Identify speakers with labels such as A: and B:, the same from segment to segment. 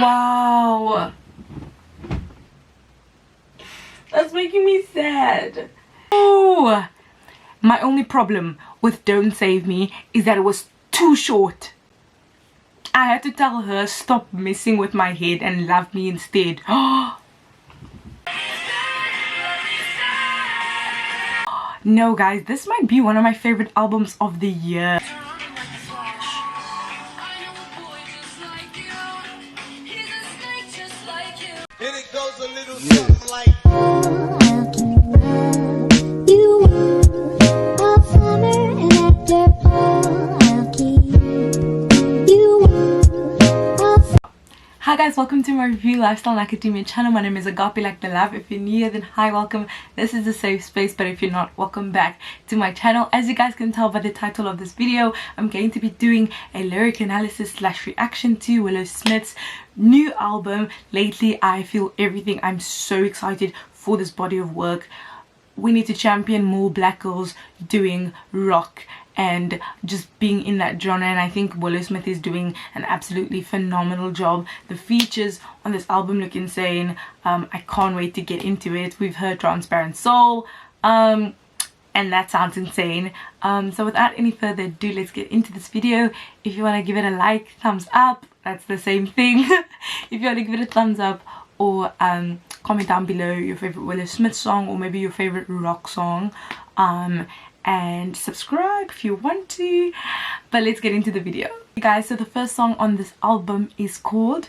A: Wow, that's making me sad. Oh, my only problem with Don't Save Me is that it was too short. I had to tell her stop messing with my head and love me instead. No guys, this might be one of my favorite albums of the year.
B: And it goes a little something like
A: Hi guys, welcome to my review lifestyle and academia channel. My name is Agape like the love. If you're new here, then hi, welcome. This is a safe space, but if you're not, welcome back to my channel. As you guys can tell by the title of this video, I'm going to be doing a lyric analysis / reaction to Willow Smith's new album, Lately I Feel Everything. I'm so excited for this body of work. We need to champion more black girls doing rock and just being in that genre, and I think Willow Smith is doing an absolutely phenomenal job. The features on this album look insane. I can't wait to get into it. We've heard Transparent Soul, and that sounds insane. So without any further ado, let's get into this video. If you want to give it a like, thumbs up, that's the same thing. If you want to give it a thumbs up, or comment down below your favorite Willow Smith song, or maybe your favorite rock song, and subscribe if you want to. But let's get into the video, guys. So the first song on this album is called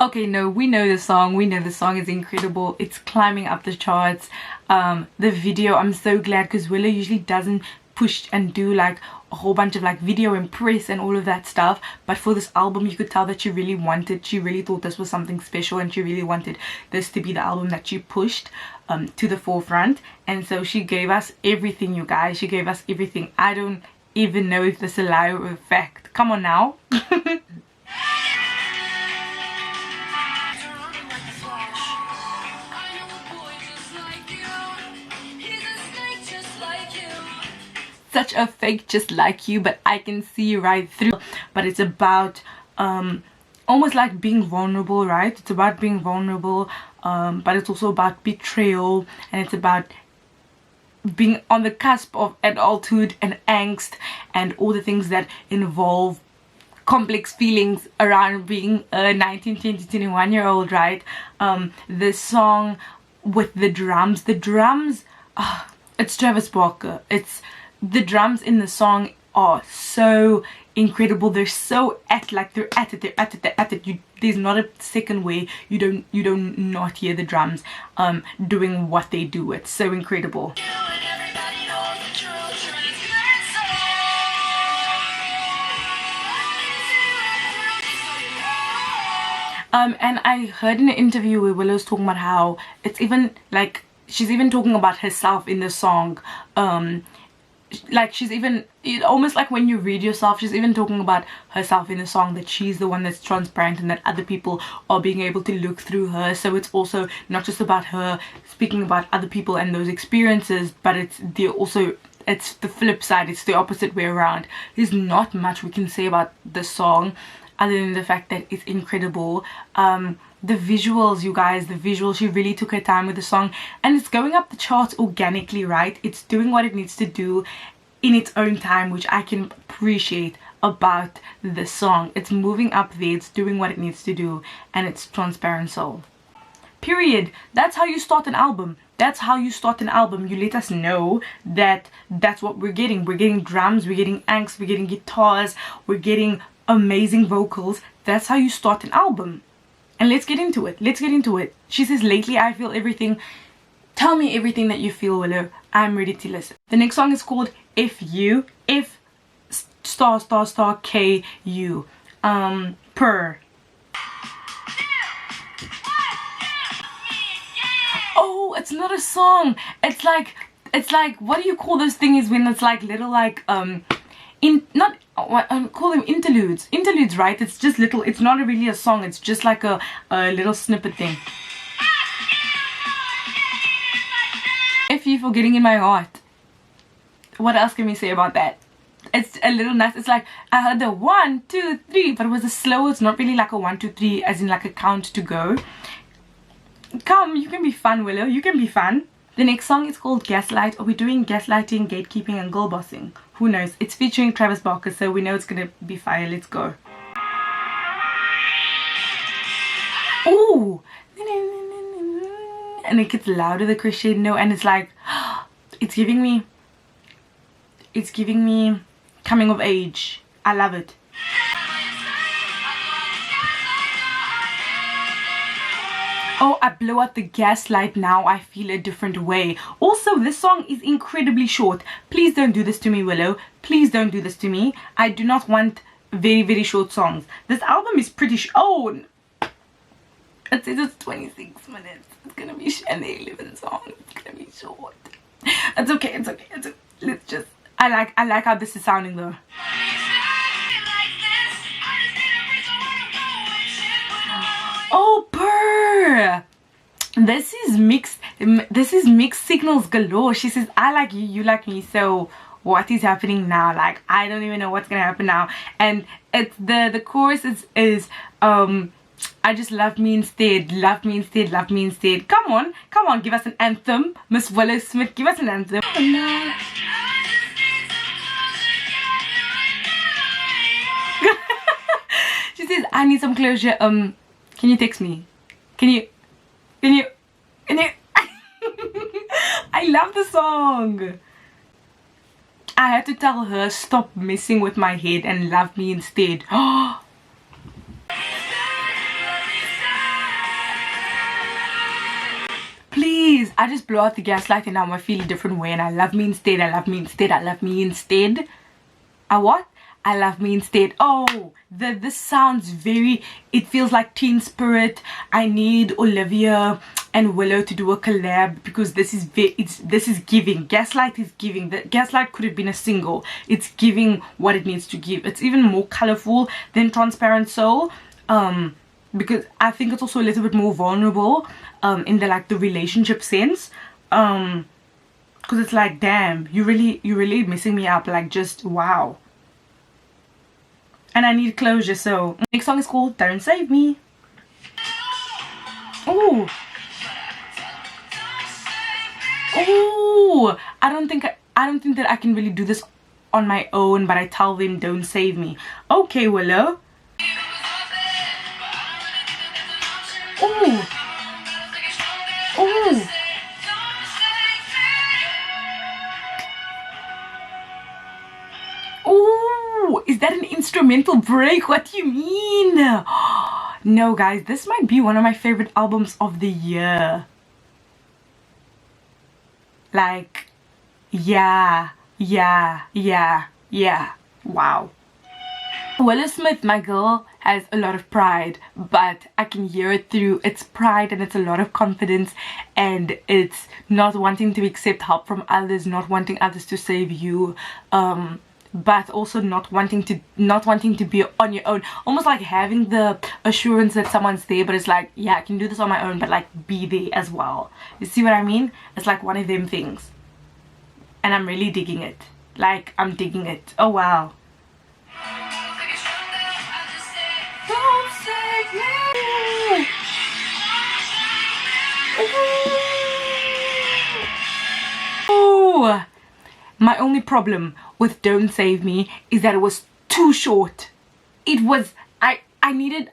A: okay, no, we know the song. We know the song is incredible. It's climbing up the charts. The video, I'm so glad, because Willow usually doesn't push and do like a whole bunch of like video and press and all of that stuff, but for this album you could tell that she really thought this was something special, and she really wanted this to be the album that she pushed to the forefront. And so she gave us everything, you guys. She gave us everything. I don't even know if this is a lie or a fact. Come on now. Such a fake just like you, but I can see right through. But it's about almost like being vulnerable, right? It's about being vulnerable, but it's also about betrayal, and it's about being on the cusp of adulthood and angst and all the things that involve complex feelings around being a 19, 20, 21-year-old, right? This song with the drums, it's Travis Barker. The drums in the song are so incredible. They're so they're at it. There's not a second where you don't not hear the drums doing what they do. It's so incredible. And I heard in an interview where Willow's talking about how it's even like she's even talking about herself in the song. Like she's even, almost like when you read yourself, she's even talking about herself in the song, that she's the one that's transparent and that other people are being able to look through her. So it's also not just about her speaking about other people and those experiences, but it's the flip side. It's the opposite way around. There's not much we can say about the song other than the fact that it's incredible. The visuals, you guys, she really took her time with the song, and it's going up the charts organically, right? It's doing what it needs to do in its own time, which I can appreciate about the song. It's moving up there, it's doing what it needs to do, and it's Transparent Soul. Period. That's how you start an album. That's how you start an album. You let us know that that's what we're getting. We're getting drums, we're getting angst, we're getting guitars, we're getting amazing vocals. That's how you start an album. And let's get into it. Let's get into it. She says, lately I feel everything. Tell me everything that you feel, Willow. I'm ready to listen. The next song is called If You. If ** K-U. Per. Oh, it's not a song. It's like, what do you call those things when it's like little like call them interludes, right? It's just little, it's not really a song, it's just like a little snippet thing. If you for getting in my heart, what else can we say about that? it's a little nice. It's like I heard the 1 2 3, but it was a slow. It's not really like a 1 2 3 as in like a count to go. Come, you can be fun, Willow, you can be fun. The next song is called Gaslight. Are we doing gaslighting, gatekeeping and girl bossing? Who knows? It's featuring Travis Barker, so we know it's gonna be fire. Let's go. Ooh, and it gets louder, the crescendo, and it's like it's giving me coming of age. I love it. Oh, I blow out the gaslight now. I feel a different way. Also, this song is incredibly short. Please don't do this to me, Willow. Please don't do this to me. I do not want very, very short songs. This album is pretty oh, it says it's 26 minutes. It's gonna be an 11 song. It's gonna be short. It's okay. It's okay. It's okay. Let's just. I like how this is sounding though. Oh, purr. This is mixed signals galore. She says I like you, you like me, so what is happening now? Like I don't even know what's gonna happen now. And it's the chorus is I just love me instead, love me instead, love me instead. Come on, give us an anthem, Miss Willow Smith, give us an anthem. She says I need some closure. Can you text me? Can you I love the song. I had to tell her stop messing with my head and love me instead. Please, I just blow out the gaslight and now I feel a different way and I love me instead, I love me instead, I love me instead. I what? I love me instead. Oh, this sounds very, it feels like Teen Spirit. I need Olivia and Willow to do a collab because this is giving. Gaslight is giving. The Gaslight could have been a single. It's giving what it needs to give. It's even more colorful than Transparent Soul. Because I think it's also a little bit more vulnerable in the relationship sense. Because it's like, damn, you're really messing me up, like, just wow. And I need closure, so next song is called Don't Save Me. Oh, oh, I don't think that I can really do this on my own, but I tell them don't save me. Okay, Willow. Oh, oh. Oh, is that an instrumental break? What do you mean? No, guys, this might be one of my favorite albums of the year. Like, yeah. Wow. Willow Smith, my girl, has a lot of pride, but I can hear it through. It's pride and it's a lot of confidence, and it's not wanting to accept help from others, not wanting others to save you, but also not wanting to be on your own, almost like having the assurance that someone's there, but it's like, yeah, I can do this on my own, but like be there as well. You see what I mean? It's like one of them things, and I'm really digging it. Like, I'm digging it. Oh wow. Don't save me. Oh, my only problem with Don't Save Me is that it was too short. It was, I needed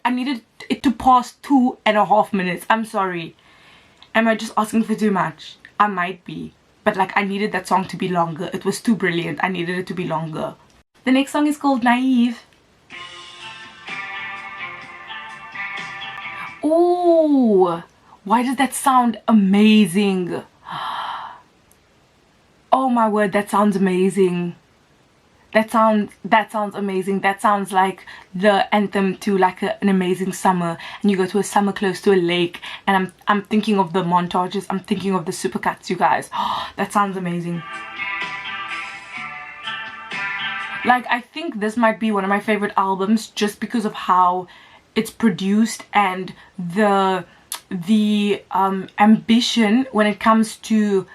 A: it to pass 2.5 minutes. I'm sorry. Am I just asking for too much? I might be, but like I needed that song to be longer. It was too brilliant. I needed it to be longer. The next song is called Naive. Oh, why does that sound amazing? Oh my word, that sounds amazing. That sounds amazing. That sounds like the anthem to like an amazing summer, and you go to a summer close to a lake, and I'm thinking of the montages, I'm thinking of the supercuts, you guys. Oh, that sounds amazing. Like, I think this might be one of my favorite albums just because of how it's produced and the ambition when it comes to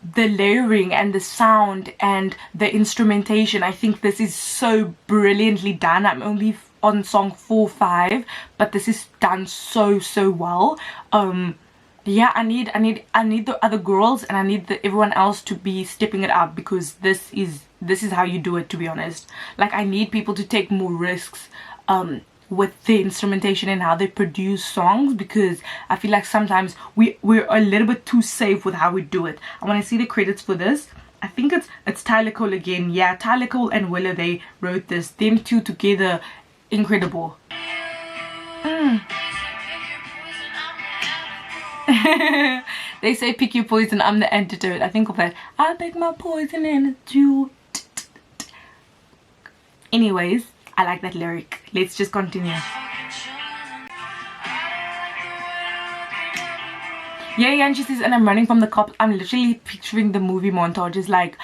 A: the layering and the sound and the instrumentation. I think this is so brilliantly done. I'm only on song 4, 5, but this is done so well. Yeah, I need the other girls, and I need everyone else to be stepping it up, because this is how you do it, to be honest. Like, I need people to take more risks with the instrumentation and how they produce songs, because I feel like sometimes we're a little bit too safe with how we do it. I want to see the credits for this. I think it's Tyler Cole again. Yeah, Tyler Cole and Willow, they wrote this. Them two together, incredible. They say pick your poison, I'm the antidote. I think of that. I pick my poison and it's you. Anyways, I like that lyric. Let's just continue. Yeah, and she says, and I'm running from the cops. I'm literally picturing the movie montages. Like,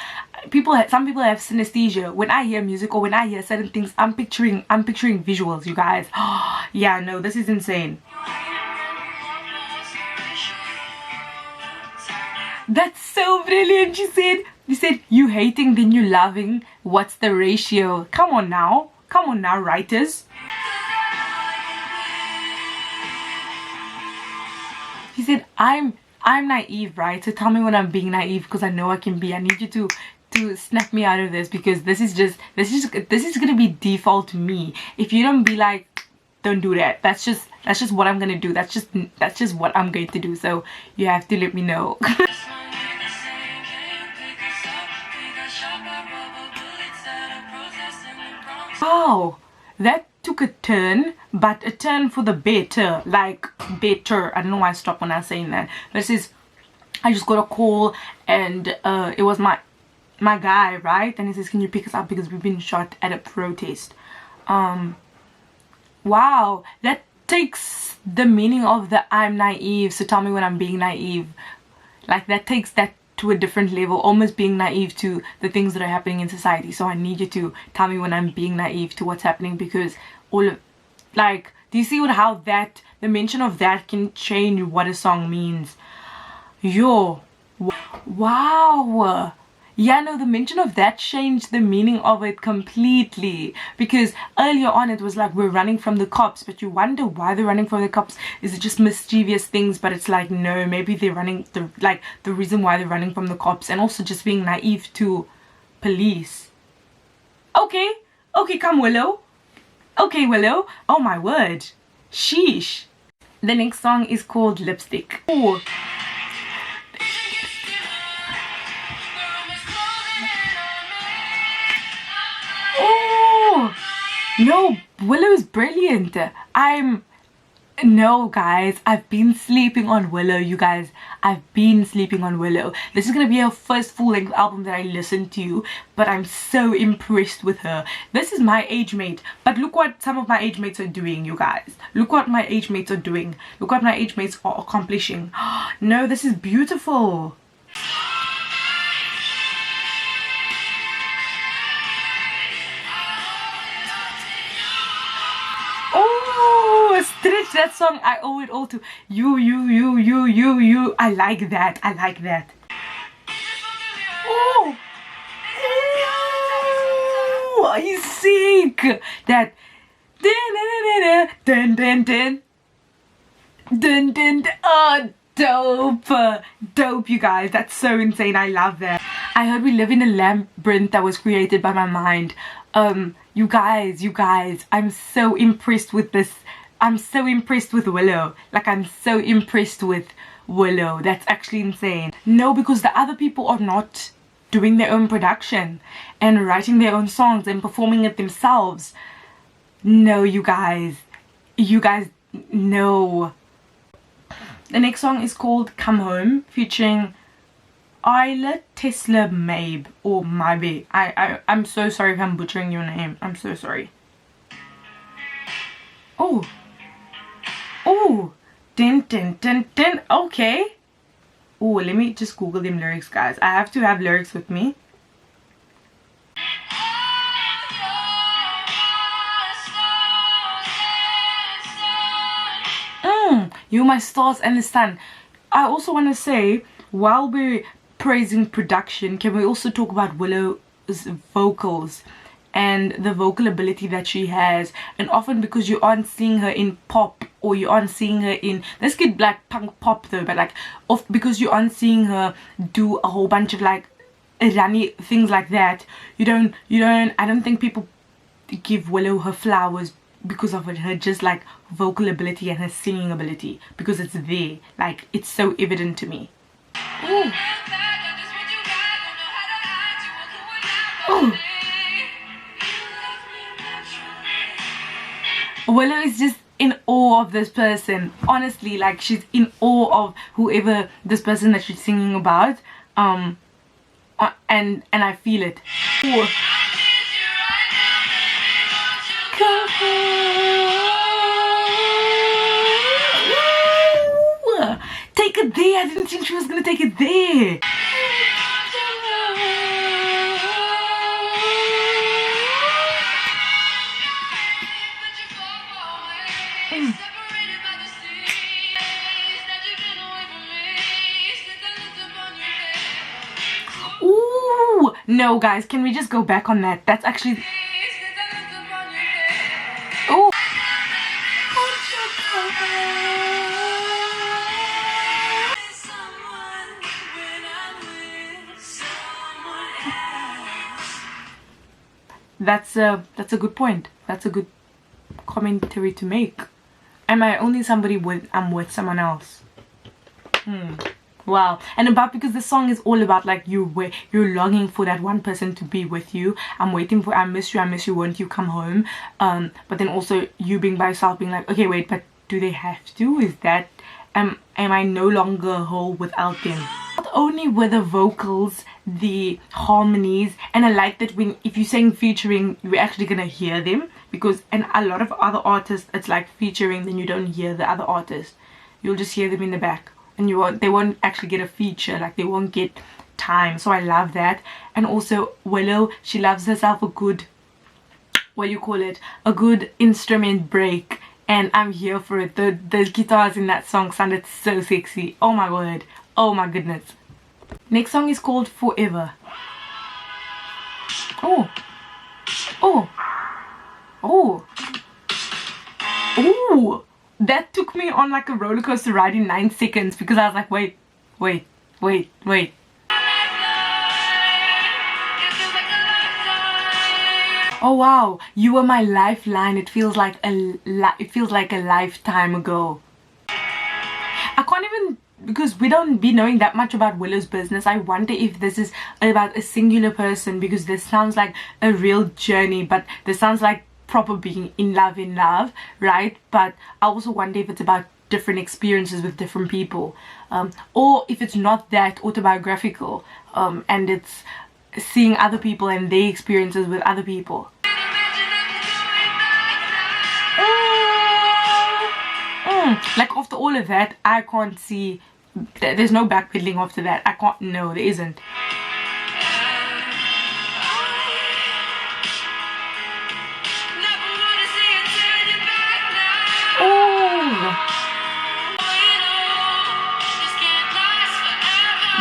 A: some people have synesthesia. When I hear music or when I hear certain things, I'm picturing visuals, you guys. Yeah, no, this is insane. That's so brilliant. You said you hating, then you loving. What's the ratio? Come on now, writers. He said, I'm naive, right? So tell me when I'm being naive, because I know I can be. I need you to snap me out of this, because this is gonna be default me. If you don't be like, don't do that. That's just what I'm gonna do. That's just what I'm going to do. So you have to let me know. Wow, that took a turn, but a turn for the better. Like, better. I don't know why I stopped when I was saying that. This is, I just got a call, and it was my guy, right? And he says, can you pick us up because we've been shot at a protest. Wow, that takes the meaning of the I'm naive, so tell me when I'm being naive. Like, that takes that to a different level, almost being naive to the things that are happening in society. So I need you to tell me when I'm being naive to what's happening, because all of, like, do you see how that, the mention of that can change what a song means? Yo, wow. Yeah, no, the mention of that changed the meaning of it completely, because earlier on it was like, we're running from the cops, but you wonder why they're running from the cops. Is it just mischievous things? But it's like, no, maybe they're running, the reason why they're running from the cops, and also just being naive to police. Okay, come Willow. Okay, Willow. Oh my word. Sheesh. The next song is called Lipstick. Ooh. No, Willow is brilliant. No, guys, I've been sleeping on Willow, you guys. I've been sleeping on Willow. This is gonna be her first full-length album that I listened to, but I'm so impressed with her. This is my age mate, but look what some of my age mates are doing, you guys. Look what my age mates are doing. Look what my age mates are accomplishing. No, this is beautiful. Stretch, that song, I owe it all to you. I like that. Oh, are you sick? That oh, dope, you guys. That's so insane. I love that. I heard we live in a labyrinth that was created by my mind. You guys, I'm so impressed with this. I'm so impressed with Willow. Like, I'm so impressed with Willow. That's actually insane. No, because the other people are not doing their own production and writing their own songs and performing it themselves. No, you guys, no. The next song is called Come Home, featuring Isla Tesla Mabe, or Mabe. I'm so sorry if I'm butchering your name. I'm so sorry. Oh, din. Okay. Oh, let me just Google them lyrics, guys. I have to have lyrics with me. You, my stars, and the sun. I also want to say, while we're praising production, can we also talk about Willow's vocals and the vocal ability that she has? And often because you aren't seeing her in pop, or you aren't seeing her in, this could be like punk pop though, but like because you aren't seeing her do a whole bunch of like runny things like that, I don't think people give Willow her flowers because of her just like vocal ability and her singing ability, because it's there, like it's so evident to me. Ooh. Ooh. Willow is just in awe of this person, honestly, like she's in awe of whoever this person that she's singing about, and I feel it. Ooh. Take it there. I didn't think she was gonna take it there. Ooh, no guys, can we just go back on that? That's actually, ooh. That's a good point. That's a good commentary to make. Am I only somebody when I'm with someone else? Wow. And about, because the song is all about like you're longing for that one person to be with you. I'm waiting for, I miss you, won't you come home? But then also you being by yourself, being like, okay, wait, but do they have to? Is that, am I no longer whole without them? Not only were the vocals, the harmonies, and I like that when, if you sing featuring, you're actually gonna hear them, because in a lot of other artists it's like featuring, then you don't hear the other artist, you'll just hear them in the back, and they won't actually get a feature, like they won't get time. So I love that. And also Willow, she loves herself a good, what do you call it, a good instrument break, and I'm here for it. The guitars in that song sounded so sexy. Oh my word, oh my goodness. Next song is called Forever. Oh, oh, oh, oh, that took me on like a roller coaster ride in 9 seconds, because I was like, wait. Oh wow, you were my lifeline. It feels like a lifetime ago. I can't even, because we don't be knowing that much about Willow's business, I wonder if this is about a singular person, because this sounds like a real journey, but this sounds like proper being in love, right? But I also wonder if it's about different experiences with different people, or if it's not that autobiographical, and it's seeing other people and their experiences with other people. Like after all of that, I can't see, there's no backpedaling after that. I can't, no, there isn't.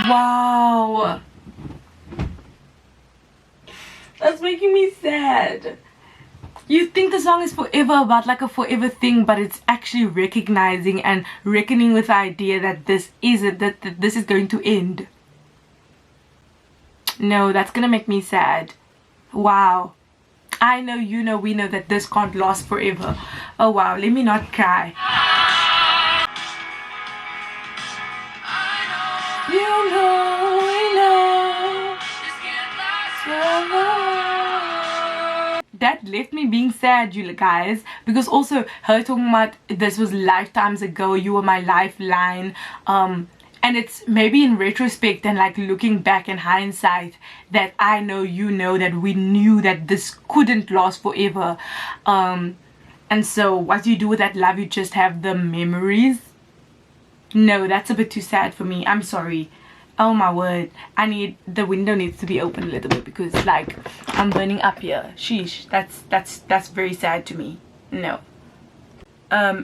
A: Wow, that's making me sad. You think the song is forever, about like a forever thing, but it's actually recognizing and reckoning with the idea that this isn't, that this is going to end. No, that's gonna make me sad. Wow. I know, you know, we know that this can't last forever. Oh wow, let me not cry. You know, we know that left me being sad, you guys, because also her talking about this was lifetimes ago, you were my lifeline, and it's maybe in retrospect and like looking back in hindsight that I know, you know, that we knew that this couldn't last forever, and so what do you do with that love? You just have the memories. No, that's a bit too sad for me. I'm sorry. Oh my word, the window needs to be open a little bit, because like I'm burning up here. Sheesh, that's very sad to me. No.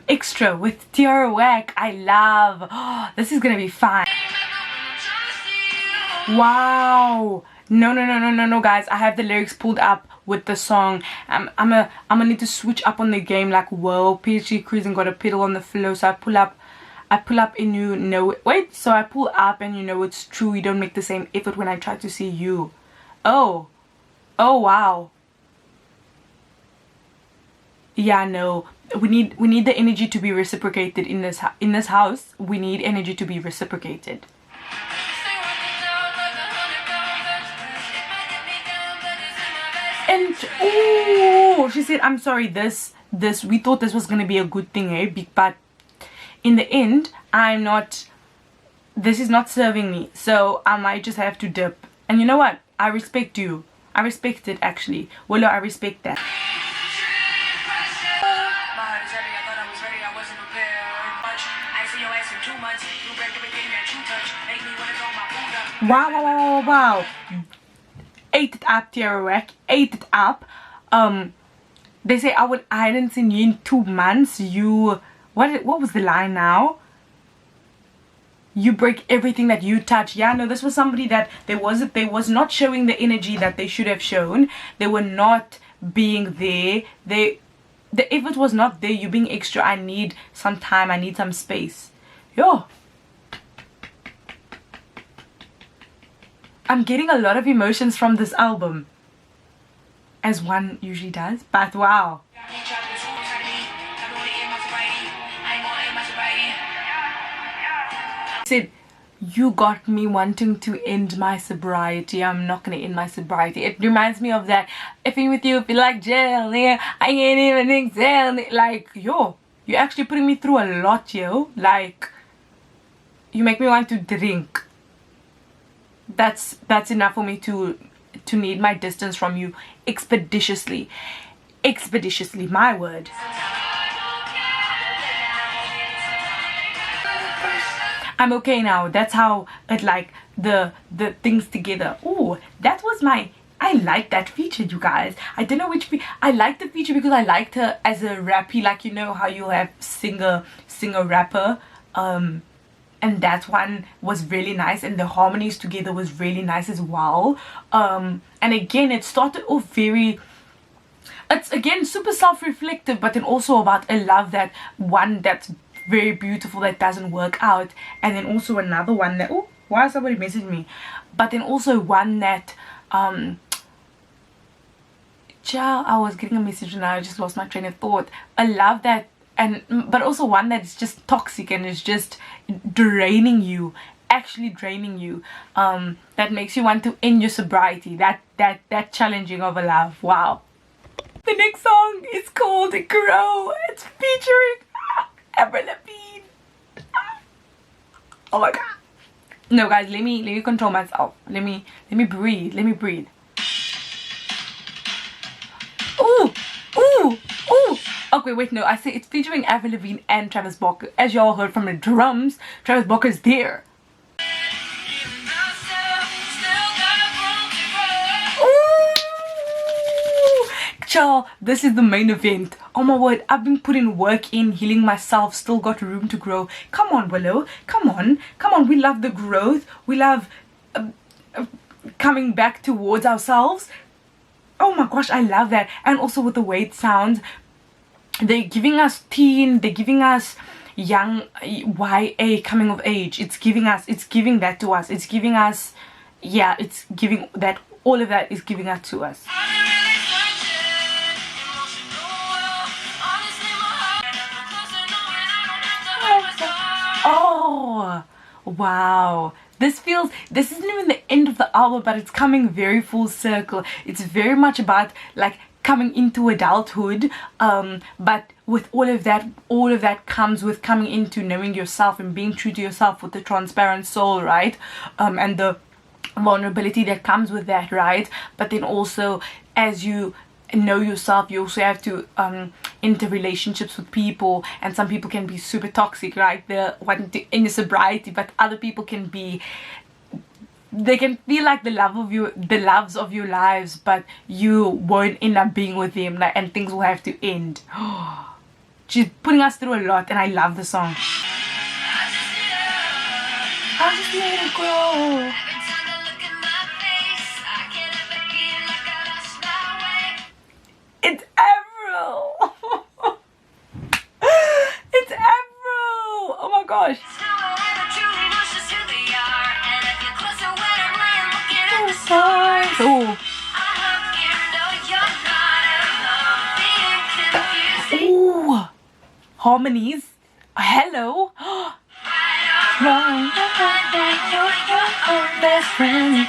A: Extra with Tiara Wack, I love. Oh, this is gonna be fine. Wow. No, guys. I have the lyrics pulled up with the song. I'm gonna need to switch up on the game. Like, whoa, PhD cruising got a pedal on the flow. So I pull up and you know, wait, so I pull up and you know it's true. You don't make the same effort when I try to see you. Oh wow. Yeah, no, we need the energy to be reciprocated in this house. We need energy to be reciprocated. And oh, she said, I'm sorry, this we thought this was gonna be a good thing, eh? But in the end, this is not serving me, so I might just have to dip. And you know what? I respect you. I respect it, actually. Willow, I respect that. Wow. Ate it up, Tierrack. Ate it up. They say I hadn't seen you in 2 months. You, what was the line now? You break everything that you touch. Yeah, no, this was somebody that they was not showing the energy that they should have shown. They were not being there. The effort was not there. You being extra. I need some time. I need some space. Yo. I'm getting a lot of emotions from this album, as one usually does, but wow. Said, you got me wanting to end my sobriety. I'm not gonna end my sobriety. It reminds me of that, if I'm with you, feel like jail, yeah, I ain't even exhale. Like, yo, you're actually putting me through a lot, yo. Like, you make me want to drink. That's enough for me to need my distance from you expeditiously, my word. I'm okay now. That's how it, like, the things together. Oh, that was I like that feature, you guys. I don't know which I like the feature because I liked her as a rappy, like, you know how you have singer rapper, and that one was really nice, and the harmonies together was really nice as well. And again, it started off it's again super self-reflective, but then also about a love that's very beautiful that doesn't work out, and then also another one that, oh, why somebody messaged me, but then also one that child, I was getting a message and I just lost my train of thought. A love that, but also one that's just toxic and is just draining you, actually draining you, that makes you want to end your sobriety. That challenging of a love. Wow. The next song is called Grow. It's featuring Avril Lavigne. Oh my god. No, guys, let me control myself. Let me breathe. Ooh. Okay, wait, no, I say it's featuring Avril Lavigne and Travis Barker. As y'all heard from the drums, Travis Barker's there. Ooh! Child, this is the main event. Oh my word, I've been putting work in, healing myself, still got room to grow. Come on, Willow. Come on. We love the growth. We love coming back towards ourselves. Oh my gosh, I love that. And also with the way it sounds, they're giving us teen, they're giving us young YA coming of age. It's giving that to us. It's giving us, yeah, it's giving that, all of that is giving that to us. Oh wow, this isn't even the end of the album, but it's coming very full circle. It's very much about like coming into adulthood, but with all of that comes with coming into knowing yourself and being true to yourself with the transparent soul, right? And the vulnerability that comes with that, right? But then also, as you know yourself, you also have to enter relationships with people, and some people can be super toxic, right? They're wanting to end your sobriety, but other people can be, they can feel like the loves of your lives, but you won't end up being with them, like, and things will have to end. She's putting us through a lot, and I love the song. I just let it grow. gosh. Oh. Ooh. Harmonies. Hello. Best friend.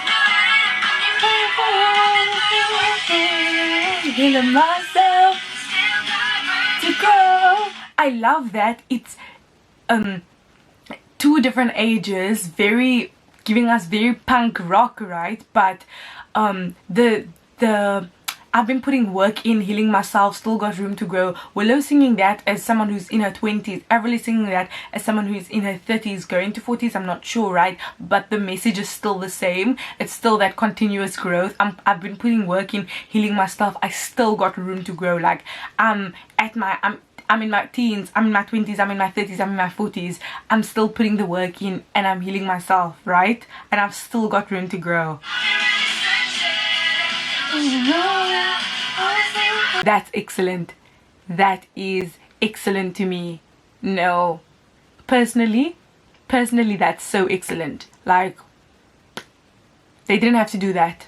A: Healing myself to grow. I love that. It's two different ages, very giving us very punk rock, right? But the I've been putting work in, healing myself, still got room to grow. Willow singing that as someone who's in her 20s. Avril singing that as someone who's in her 30s, going to 40s, I'm not sure, right? But the message is still the same. It's still that continuous growth. I've been putting work in, healing myself. I still got room to grow. Like, I'm in my teens, I'm in my 20s, I'm in my 30s, I'm in my 40s. I'm still putting the work in and I'm healing myself, right? And I've still got room to grow. That's excellent. That is excellent to me. No, personally that's so excellent. Like, they didn't have to do that.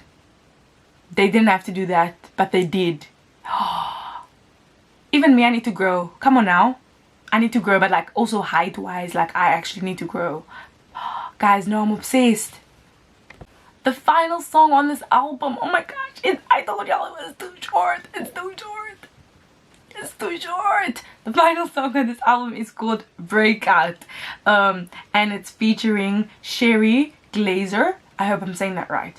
A: They didn't have to do that, but they did. Even me, I need to grow. Come on now, I need to grow, but like also height wise, like I actually need to grow. Guys, no, I'm obsessed. The final song on this album, oh my gosh, I told y'all it was too short. It's too short. It's too short. The final song on this album is called Breakout, and it's featuring Sherry Glazer. I hope I'm saying that right.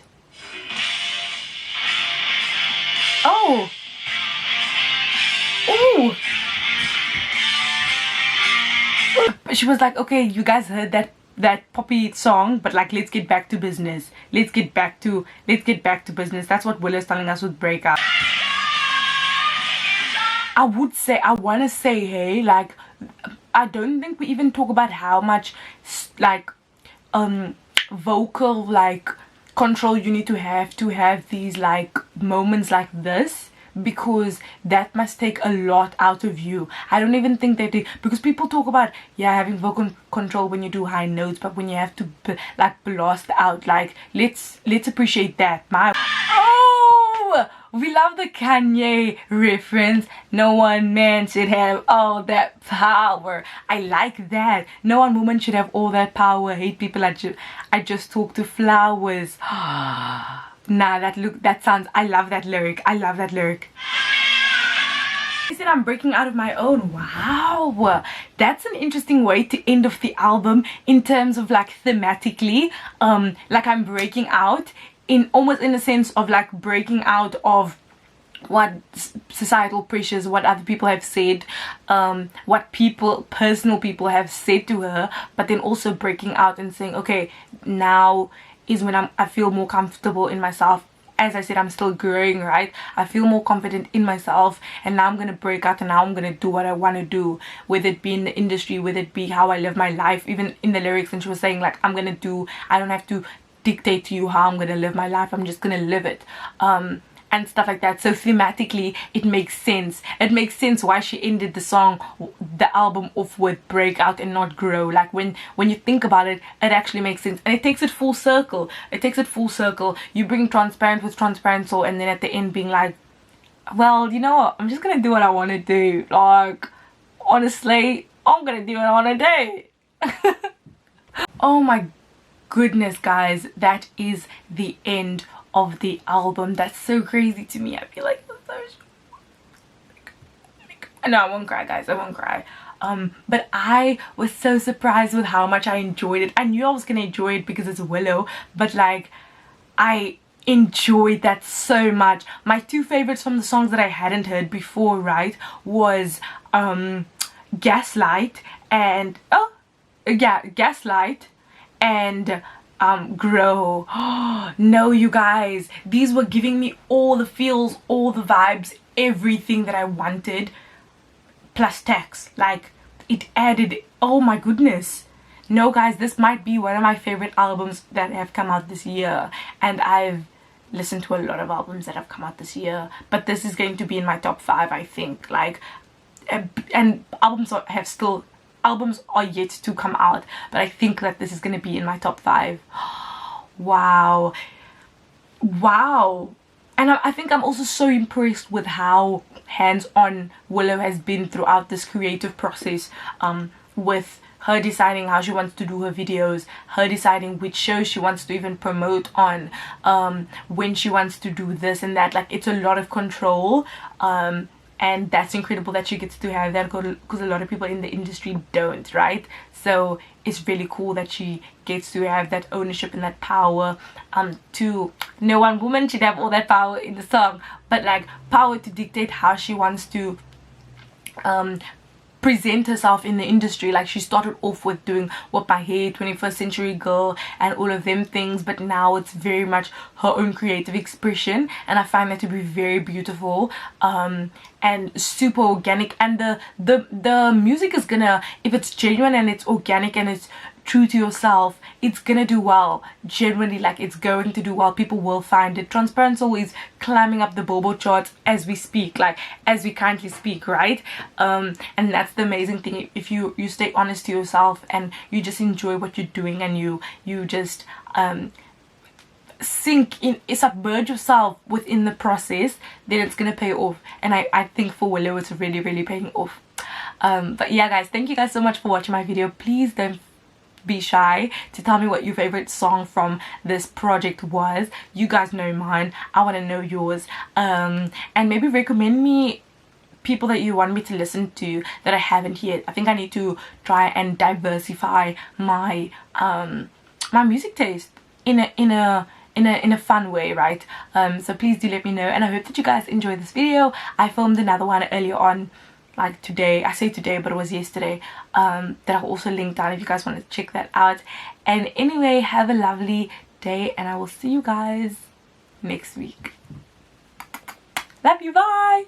A: Oh. Ooh. She was like, okay, you guys heard that poppy song, but like, let's get back to business. Let's get back to business. That's what Willow's telling us with Breakout. I want to say, hey, like, I don't think we even talk about how much like vocal like control you need to have these like moments like this, because that must take a lot out of you. I don't even think that because people talk about, yeah, having vocal control when you do high notes, but when you have to like blast out, like, let's appreciate that. We love the Kanye reference. No one man should have all that power. I like that. No one woman should have all that power. Hate people. I just talk to flowers. Nah, that sounds, I love that lyric. I love that lyric. I said I'm breaking out of my own. Wow, that's an interesting way to end off the album in terms of like thematically. Like, I'm breaking out in almost in a sense of like breaking out of what societal pressures, what other people have said, what personal people have said to her, but then also breaking out and saying, okay, now is when I feel more comfortable in myself. As I said, I'm still growing, right? I feel more confident in myself, and now I'm gonna break out, and now I'm gonna do what I want to do, whether it be in the industry, whether it be how I live my life. Even in the lyrics, and she was saying like, I don't have to dictate to you how I'm gonna live my life, I'm just gonna live it, and stuff like that. So thematically it makes sense. It makes sense why she ended the album off with Breakout and not Grow. Like, when you think about it, it actually makes sense, and it takes it full circle. You bring transparent with transparent soul, and then at the end being like, well, you know what, I'm just gonna do what I want to do. Like, honestly, I'm gonna do what I want to do. Oh my goodness, guys, that is the end of the album. That's so crazy to me. I feel like it's so no, I won't cry, guys, I won't cry. But I was so surprised with how much I enjoyed it. I knew I was gonna enjoy it because it's Willow, but like, I enjoyed that so much. My two favorites from the songs that I hadn't heard before, right, was Gaslight and Gaslight and Grow. No, you guys, these were giving me all the feels, all the vibes, everything that I wanted, plus text. Like, it added, oh my goodness. No, guys, this might be one of my favorite albums that have come out this year, and I've listened to a lot of albums that have come out this year, but this is going to be in my top 5, I think. Like, and albums have still albums are yet to come out, but I think that this is going to be in my top 5. Wow. Wow. And I think I'm also so impressed with how hands-on Willow has been throughout this creative process, with her deciding how she wants to do her videos, her deciding which shows she wants to even promote on, when she wants to do this and that. Like, it's a lot of control, and that's incredible that she gets to have that, because a lot of people in the industry don't, right? So it's really cool that she gets to have that ownership and that power, to, no one woman should have all that power in the song, but like power to dictate how she wants to present herself in the industry. Like, she started off with doing What My Hair, 21st Century Girl, and all of them things, but now it's very much her own creative expression, and I find that to be very beautiful, and super organic. And the music is gonna, if it's genuine and it's organic and it's true to yourself, it's gonna do well. Genuinely, like, it's going to do well. People will find it. Transparent Soul is climbing up the Billboard charts as we speak, like as we currently speak, right? And that's the amazing thing. If you stay honest to yourself and you just enjoy what you're doing, and you just sink in, submerge yourself within the process, then it's gonna pay off. And I think for Willow it's really, really paying off. But yeah, guys, thank you guys so much for watching my video. Please don't be shy to tell me what your favorite song from this project was. You guys know mine, I want to know yours, and maybe recommend me people that you want me to listen to that I haven't yet. I think I need to try and diversify my my music taste in a fun way, right? So please do let me know, and I hope that you guys enjoy this video. I filmed another one earlier on, like today. I say today, but it was yesterday, that I'll also link down if you guys want to check that out. And anyway, have a lovely day, and I will see you guys next week. Love you, bye.